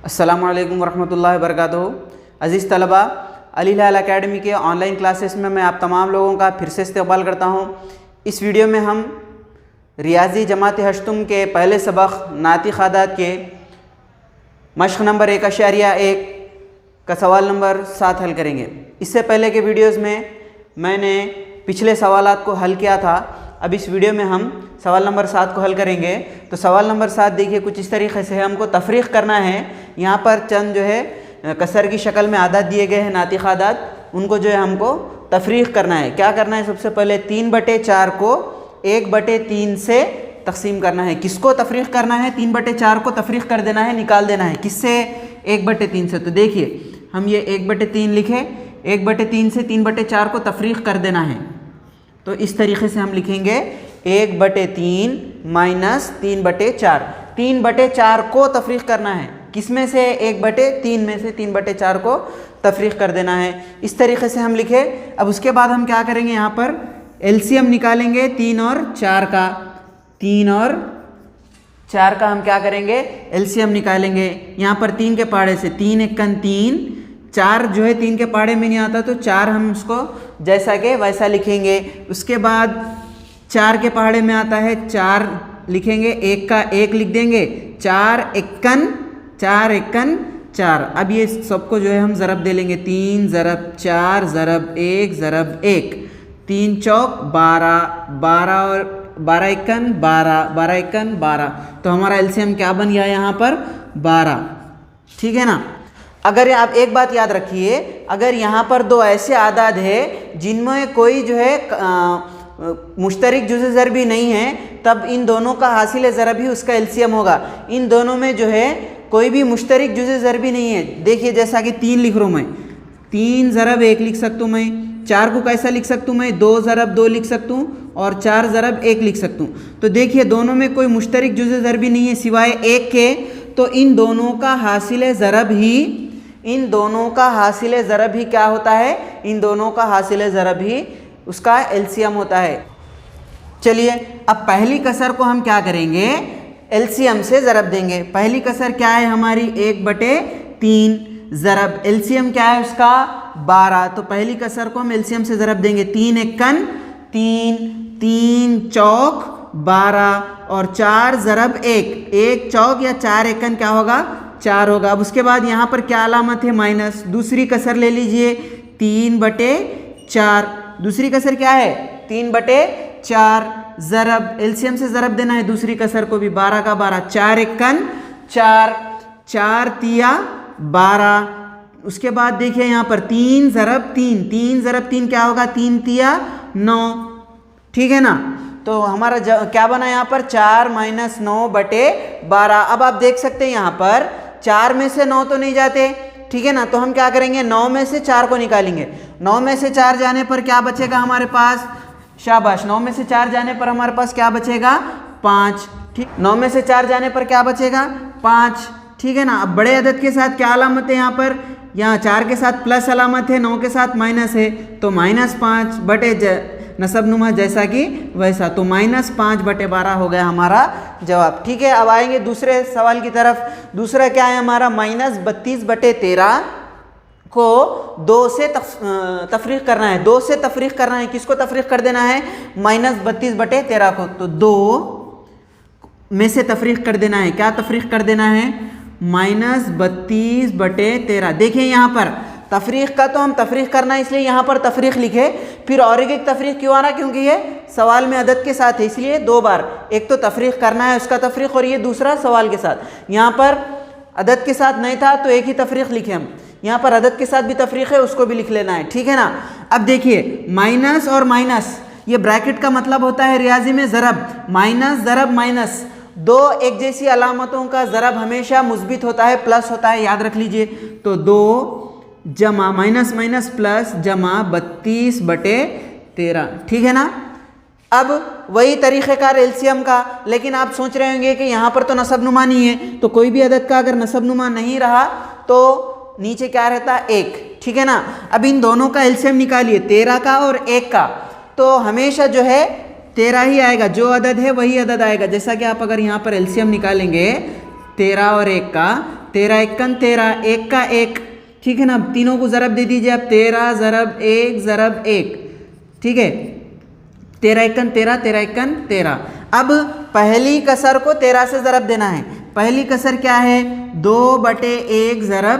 अस्सलामु अलैकुम वरहमतुल्लाहि वबरकातुहू। अज़ीज़ तलबा, अल हिलाल एकेडमी के ऑनलाइन क्लासेस में मैं आप तमाम लोगों का फिर से इस्तकबाल करता हूँ। इस वीडियो में हम रियाजी जमात हश्तुम के पहले सबक नातिक़ आदात के मश्क़ नंबर 1.1 का सवाल नंबर 7 हल करेंगे। इससे पहले के वीडियोज़ में मैंने पिछले सवालात को हल किया था। अब इस वीडियो में हम सवाल नंबर 7 को हल करेंगे। तो सवाल नंबर 7 देखिए, कुछ इस तरीके से हमको तफरीक़ करना है। यहाँ पर चंद जो है कसर की शक्ल में आदात दिए गए हैं, नातिक़ आदात, उनको जो है हमको तफरीक़ करना है। क्या करना है? सबसे पहले 3/4 को 1/3 से तकसीम करना है। किसको तफरीक़ करना है? 3/4 को तफरीक़ कर देना है, निकाल देना है। किससे? 1/3 से। तो देखिए, हम ये 1/3 लिखे, 1/3 से 3/4 को तफरीक़ कर देना है। तो इस तरीके से हम लिखेंगे 1/3 माइनस 3/4। 3/4 को तफरीक़ करना है। किस में से? 1/3 में से 3/4 को तफरीक़ कर देना है। इस तरीके से हम लिखे। अब उसके बाद हम क्या करेंगे? यहाँ पर एलसीएम निकालेंगे 3 और 4 का। 3 और 4 का हम क्या करेंगे? एलसीएम निकालेंगे। यहाँ पर 3 के पहाड़े से 3 एकन 3, 4 जो है 3 के पहाड़े में नहीं आता, तो 4 हम उसको जैसा के वैसा लिखेंगे। उसके बाद 4 के पहाड़े में आता है 4 लिखेंगे, 1 का 1 लिख देंगे। 4 एकन 4। अब ये सबको जो है हम ज़रब दे लेंगे। 3 ज़रब 4 ज़रब 1 ज़रब 1, 3 चौक 12, 12 और 12 एकन 12, 12 एकन 12। तो हमारा एलसीएम क्या बन गया यहाँ पर? 12। ठीक है ना। अगर आप एक बात याद रखिए, अगर यहाँ पर दो ऐसे आदाद है जिनमें कोई जो है मुश्तरक जुज़े ज़रबी नहीं है, तब इन दोनों का हासिल ज़रब ही उसका एलसीएम होगा। इन दोनों में जो है कोई भी मुश्तरक जुज़े ज़रबी नहीं है। देखिए, जैसा कि 3 लिख रहा हूँ मैं, 3 ज़रब 1 लिख सकता हूँ मैं। 4 को कैसा लिख सकता हूँ मैं? 2 ज़रब 2 लिख सकता हूँ और 4 ज़रब 1 लिख सकता हूँ। तो देखिए, दोनों में कोई मुश्तरक जुज़े ज़रबी नहीं है सिवाय 1 के। तो इन दोनों का हासिल ज़रब ही क्या होता है? इन दोनों का हासिल ज़रब ही उसका एलसीएम होता है। चलिए, अब पहली कसर को हम क्या करेंगे? एलसीएम से ज़रब देंगे। पहली कसर क्या है हमारी? 1/3 ज़रब एलसीएम क्या है उसका? 12। तो पहली कसर को हम एलसीएम से ज़रब देंगे। 3 एकन 3, 3 चौक 12 और 4 ज़रब 1, 1 चौक या 4 एकन क्या होगा? 4 होगा। अब उसके बाद यहाँ पर क्या अलामत है? माइनस। दूसरी कसर ले लीजिए, 3/4। दूसरी कसर क्या है? 3/4 ज़रब एलसीएम से ज़रब देना है दूसरी कसर को भी। 12 का 12, 4 एकन 4, 4 तिया 12। उसके बाद देखिए यहाँ पर 3 ज़रब 3, 3 ज़रब 3 क्या होगा? 3 तिया 9। ठीक है ना। तो हमारा क्या बना यहाँ पर? 4 माइनस 9/12। अब आप देख सकते हैं यहाँ पर 4 में से 9 तो नहीं जाते, ठीक है ना। तो हम क्या करेंगे? 9 में से 4 को निकालेंगे। 9 में से 4 जाने पर क्या बचेगा हमारे पास? शाबाश। 9 में से 4 जाने पर हमारे पास क्या बचेगा? 5। ठीक, 9 में से 4 जाने पर क्या बचेगा? 5। ठीक है ना। अब बड़े अदद के साथ क्या अलामत है यहाँ पर? यहाँ 4 के साथ प्लस अलामत है, 9 के साथ माइनस है। तो -5 बटे नसब नुमा जैसा कि वैसा। तो -5/12 हो गया हमारा जवाब। ठीक है। अब आएंगे दूसरे सवाल की तरफ। दूसरा क्या है हमारा? -32/13 को 2 से तफरीक़ करना है। 2 से तफरीक़ करना है। किसको तफरीक़ कर देना है? -32/13 को। तो 2 में से तफरीक़ कर देना है। क्या तफरीक़ कर देना है? -32/13। देखिए यहाँ पर तफरीक़ का तो हम तफरीक़ करना है, इसलिए यहाँ पर तफरीक़ लिखे। फिर और एक तफरीक़ क्यों आ रहा? क्योंकि ये सवाल में अदद के साथ है, इसलिए 2 बार। एक तो तफरीक़ करना है उसका तफरीक़, और ये दूसरा सवाल के साथ। यहाँ पर अदद के साथ नहीं था तो एक ही तफरीक़ लिखे हम। यहाँ पर अदद के साथ भी तफरीक़ है, उसको भी लिख लेना है। ठीक है ना। अब देखिए, माइनस और माइनस, ये ब्रैकेट का मतलब होता है रियाजी में ज़रब। माइनस ज़रब माइनस, 2 एक जैसी अलामतों का ज़रब हमेशा मुस्बित होता है, प्लस होता है, याद रख लीजिए। तो 2 जमा माइनस माइनस प्लस जमा 32/13। ठीक है ना। अब वही तरीक़ेकार एलसीएम का, लेकिन आप सोच रहे होंगे कि यहाँ पर तो नसब नुमा नहीं है, तो कोई भी अदद का अगर नसब नुमा नहीं रहा तो नीचे क्या रहता है? 1। ठीक है ना। अब इन दोनों का एलसीएम निकालिए, 13 का और 1 का। तो हमेशा जो है 13 ही आएगा, जो अदद है वही अदद आएगा। जैसा कि आप अगर यहाँ पर एलसीएम निकालेंगे 13 और 1 का, 13 एकन 13, 1 का 1, ठीक है ना। अब तीनों को ज़रब दे दीजिए आप, 13 ज़रब 1 ज़रब 1, ठीक है। 13 एकन 13, 13 एकन 13। अब पहली कसर को 13 से ज़रब देना है। पहली कसर क्या है? 2/1 ज़रब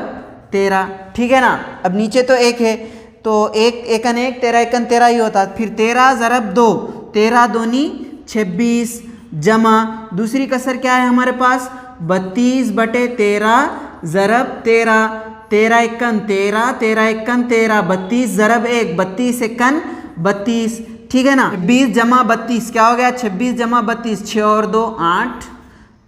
13, ठीक है ना। अब नीचे तो 1 है तो 1 एकन 1, 13 एकन 13 ही होता। फिर 13 ज़रब 2, 13 दूनी 26 जमा दूसरी कसर क्या है हमारे पास? 32/13 ज़रब 13, 13 एकन 13, 13 एकन 13, 32 ज़रब 1, 32 एकन 32, ठीक है ना। 20 जमा 32 क्या हो गया? 26 जमा 32, 6 और 2 8,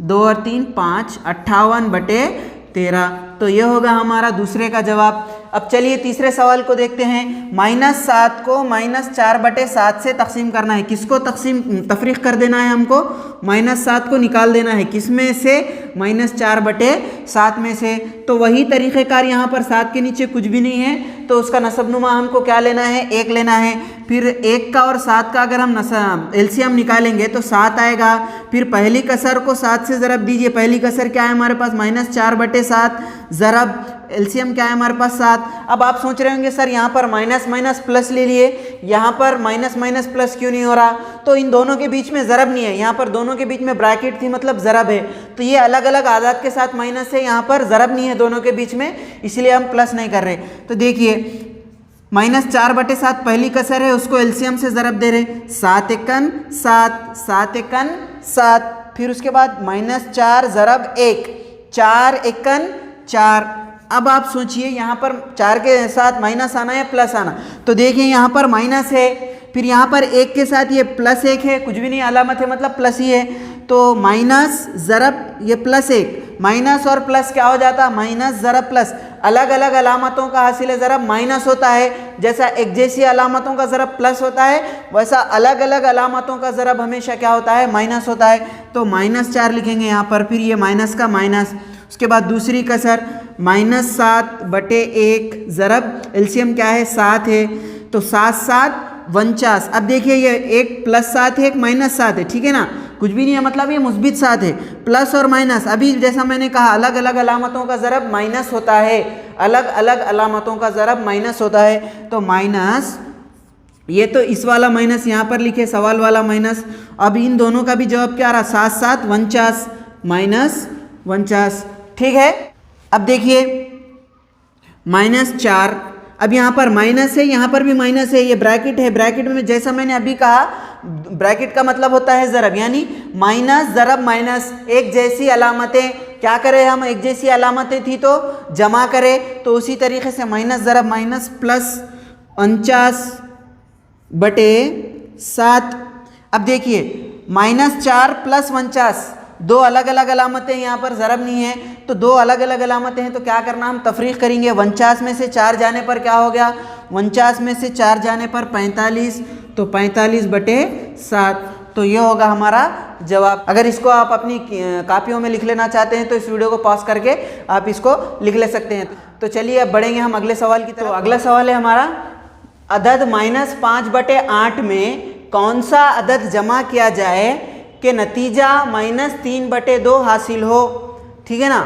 2 और 3 5, 58/13। तो ये होगा हमारा दूसरे का जवाब। अब चलिए तीसरे सवाल को देखते हैं। -7 को -4/7 से तकसीम करना है। किसको तफरीक कर देना है हमको? -7 को निकाल देना है। किस में से? -4/7 में से। तो वही तरीक़ेकार यहाँ पर 7 के नीचे कुछ भी नहीं है तो उसका नसबनुमा हमको क्या लेना है? 1 लेना है। फिर 1 का और 7 का अगर हम एलसीएम निकालेंगे तो 7 आएगा। फिर पहली कसर को 7 से ज़रब दीजिए। पहली कसर क्या है हमारे पास? -4/7 ज़रब एलसीएम क्या है हमारे पास? 7। अब आप सोच रहे होंगे सर यहाँ पर माइनस माइनस प्लस ले लिए, यहाँ पर माइनस माइनस प्लस क्यों नहीं हो रहा? तो इन दोनों के बीच में ज़रब नहीं है, यहाँ पर दोनों के बीच में ब्रैकेट थी मतलब ज़रब है। तो ये अलग अलग आदाद के साथ माइनस है, यहाँ पर ज़रब नहीं है दोनों के बीच में, इसलिए हम प्लस नहीं कर रहे। तो देखिए -4/7 पहली कसर है, उसको एलसीएम से ज़रब दे रहे। 7 एकन 7, 7 एकन 7। फिर उसके बाद -4 ज़रब 1, 4 एकन 4। अब आप सोचिए यहाँ पर 4 के साथ माइनस आना है प्लस आना, तो देखिए यहाँ पर माइनस है, फिर यहाँ पर 1 के साथ ये +1 है, कुछ भी नहीं अलामत है मतलब प्लस ही है। तो माइनस ज़रब ये +1, माइनस और प्लस क्या हो जाता? माइनस ज़रब प्लस। अलग अलग अलामतों का हासिल ज़रब माइनस होता है, जैसा एक जैसी अलामतों का ज़रब प्लस होता है वैसा अलग अलग अलामतों का ज़रब हमेशा क्या होता है? माइनस होता है। तो -4 लिखेंगे यहाँ पर, फिर ये माइनस का माइनस। उसके बाद दूसरी कसर -7/1 ज़रब एलसीएम क्या है? 7 है, तो 7 7 49। अब देखिए ये एक +7 है एक -7 है, ठीक है ना, कुछ भी नहीं है मतलब ये मुस्बित 7 है। प्लस और माइनस अभी जैसा मैंने कहा अलग अलग अलामतों का ज़रब माइनस होता है, अलग अलग अलामतों का ज़रब माइनस होता है। तो माइनस, ये तो इस वाला माइनस यहाँ पर लिखे, सवाल वाला माइनस। अब इन दोनों का भी जवाब क्या आ रहा? 7 7 49 -49, ठीक है। अब देखिए -4, अब यहाँ पर माइनस है, यहाँ पर भी माइनस है, ये ब्रैकेट है, ब्रैकेट में जैसा मैंने अभी कहा ब्रैकेट का मतलब होता है ज़रब, यानी माइनस ज़रब माइनस, एक जैसी अलामतें क्या करें हम? एक जैसी अलामतें थी तो जमा करें, तो उसी तरीके से माइनस ज़रब माइनस प्लस 49/7। अब देखिए -4 + 49, दो अलग अलग अलामतें, यहाँ पर ज़रब नहीं है तो दो अलग अलग अलामतें हैं, तो क्या करना? हम तफरीक करेंगे। 49 में से 4 जाने पर क्या हो गया? 49 में से 4 जाने पर 45, तो 45/7। तो ये होगा हमारा जवाब। अगर इसको आप अपनी कापियों में लिख लेना चाहते हैं तो इस वीडियो को पॉज करके आप इसको लिख ले सकते हैं। तो चलिए अब बढ़ेंगे हम अगले सवाल की तरफ। तो अगला सवाल है हमारा, अदद -5/8 में कौन सा अदद जमा किया जाए कि नतीजा -3/2 हासिल हो? ठीक है ना,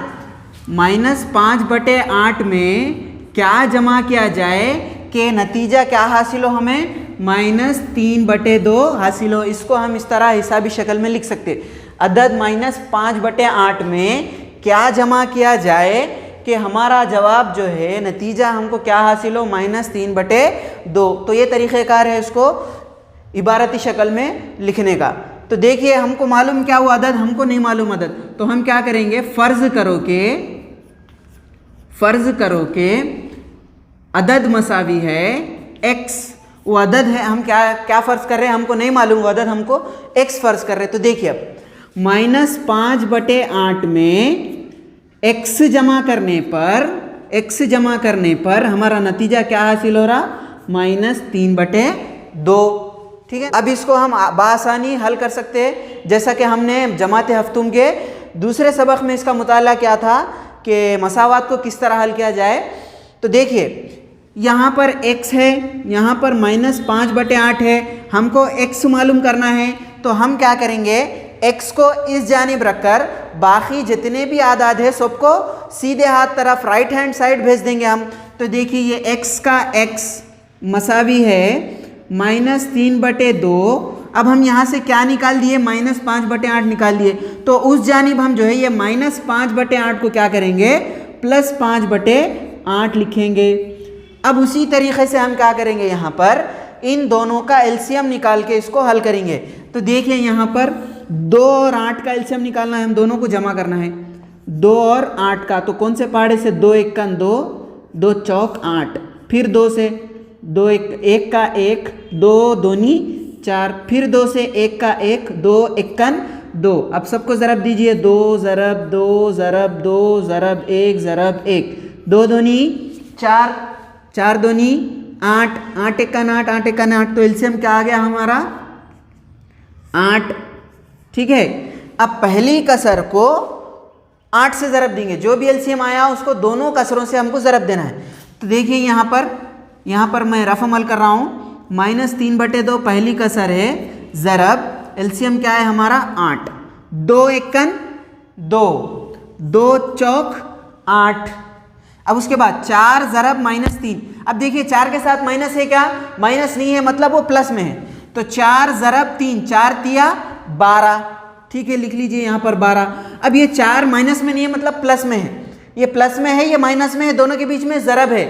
-5/8 में क्या जमा किया जाए कि नतीजा क्या हासिल हो? हमें -3/2 हासिल हो। इसको हम इस तरह हिसाबी शक्ल में लिख सकते हैं। अदद -5/8 में क्या जमा किया जाए कि हमारा जवाब जो है नतीजा हमको क्या हासिल हो? -3/2। तो ये तरीक़ेकार है इसको इबारती शक्ल में लिखने का। तो देखिए हमको मालूम क्या हुआ अदद, हमको नहीं मालूम अदद, तो हम क्या करेंगे? फ़र्ज़ करो के अदद मसावी है x, वो अदद है, हम क्या फ़र्ज़ कर रहे हैं? हमको नहीं मालूम वो अदद, हमको x फ़र्ज़ कर रहे हैं। तो देखिए अब -5/8 में x जमा करने पर हमारा नतीजा क्या हासिल हो रहा? -3/2। ठीक है, अब इसको हम बासानी हल कर सकते हैं, जैसा कि हमने जमात हफ्तुम के दूसरे सबक में इसका मुताला किया था कि मसावात को किस तरह हल किया जाए। तो देखिए यहाँ पर x है, यहाँ पर -5/8 है, हमको x मालूम करना है, तो हम क्या करेंगे? x को इस जानिब रखकर बाकी जितने भी आदाद है सबको सीधे हाथ तरफ राइट हैंड साइड भेज देंगे हम। तो देखिए ये x का x मसावी है -3/2। अब हम यहाँ से क्या निकाल दिए, -5/8 निकाल दिए। तो उस जानिब हम जो है ये -5/8 को क्या करेंगे, +5/8 लिखेंगे। अब उसी तरीके से हम क्या करेंगे, यहाँ पर इन दोनों का एलसीएम निकाल के इसको हल करेंगे। तो देखिए यहाँ पर 2 और 8 का एलसीएम निकालना है, हम दोनों को जमा करना है 2 और 8 का। तो कौन से पहाड़े से, 2 × 1 = 2, 2 चौक 8, फिर 2 से 2 1 का 1, 2 दूनी 4, फिर 2 से 1 का 1, 2 1 2। अब सबको ज़रब दीजिए, 2 ज़रब 2 ज़रब 2 ज़रब 1 ज़रब 1, 2 दूनी 4, 4 दूनी 8, 8 1 8, 8 1 8। तो एलसीएम क्या आ गया हमारा, 8। ठीक है, अब पहली कसर को 8 से ज़रब देंगे, जो भी एलसीएम आया उसको दोनों कसरों से हमको ज़रब देना है। तो देखिए यहाँ पर मैं रफ अमल कर रहा हूँ, -3/2 पहली कसर है, ज़रब एलसीएम क्या है हमारा 8, 2 1 2, 2 चौक 8। अब उसके बाद 4 ज़रब -3। अब देखिए 4 के साथ माइनस है क्या, माइनस नहीं है, मतलब वो प्लस में है। तो 4 ज़रब 3, 4 तिया 12। ठीक है, लिख लीजिए यहाँ पर 12। अब ये 4 माइनस में नहीं है, मतलब प्लस में है। ये प्लस में है, ये माइनस में है, दोनों के बीच में ज़रब है,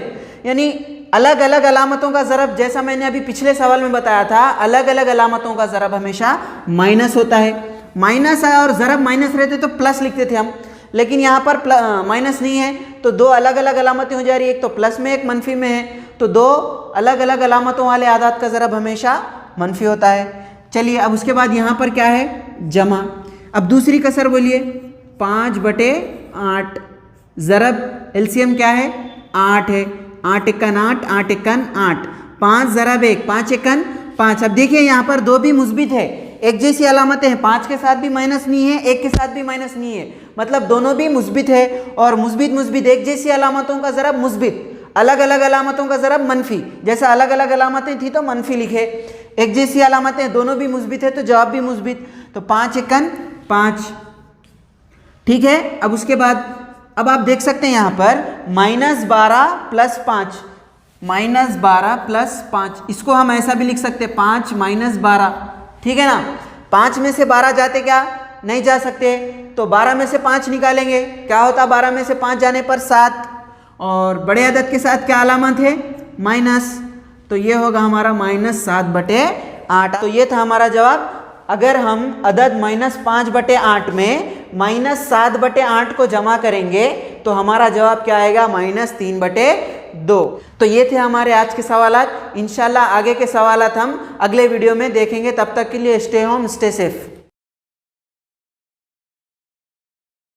यानी अलग अलग अलामतों का ज़रब, जैसा मैंने अभी पिछले सवाल में बताया था, अलग अलग अलामतों का ज़रब हमेशा माइनस होता है। माइनस है और ज़रब माइनस रहते तो प्लस लिखते थे हम, लेकिन यहाँ पर माइनस नहीं है, तो 2 अलग अलग अलामतें हो जा रही है, एक तो प्लस में एक मनफी में है। तो 2 अलग अलग अलामतों वाले आदाद का ज़रब हमेशा मनफी होता है। चलिए, अब उसके बाद यहाँ पर क्या है, जमा। अब दूसरी कसर बोलिए, 5/8, ज़रब एलसीएम क्या है 8 है, 8 1 8, 8 1 8, 5 ज़रब 1, 5 1 5। अब देखिए यहाँ पर 2 भी मुस्बित है, एक जैसी अलामतें हैं, 5 के साथ भी माइनस नहीं है, 1 के साथ भी माइनस नहीं है, मतलब दोनों भी मुस्बित है। और मुस्बित एक जैसी अलामतों का ज़रब मुस्बित, अलग अलग अलामतों का ज़रब मनफी। जैसा अलग अलग अलामतें थी तो मनफी लिखे, एक जैसी अलामतें दोनों भी मुस्बित है तो जवाब भी मुस्बित। तो 5 1 5। ठीक है, अब उसके बाद अब आप देख सकते हैं यहाँ पर -12 + 5, -12 + 5, इसको हम ऐसा भी लिख सकते हैं 5 - 12। ठीक है ना, 5 में से 12 जाते क्या, नहीं जा सकते, तो 12 में से 5 निकालेंगे, क्या होता 12 में से 5 जाने पर 7, और बड़े अदद के साथ क्या अलामत है, माइनस, तो ये होगा हमारा -7/8। तो ये था हमारा जवाब। अगर हम अदद -5/8 में -7/8 को जमा करेंगे तो हमारा जवाब क्या आएगा, -3/2। तो ये थे हमारे आज के सवालात। इंशाल्लाह आगे के सवालात हम अगले वीडियो में देखेंगे। तब तक के लिए स्टे होम, स्टे सेफ।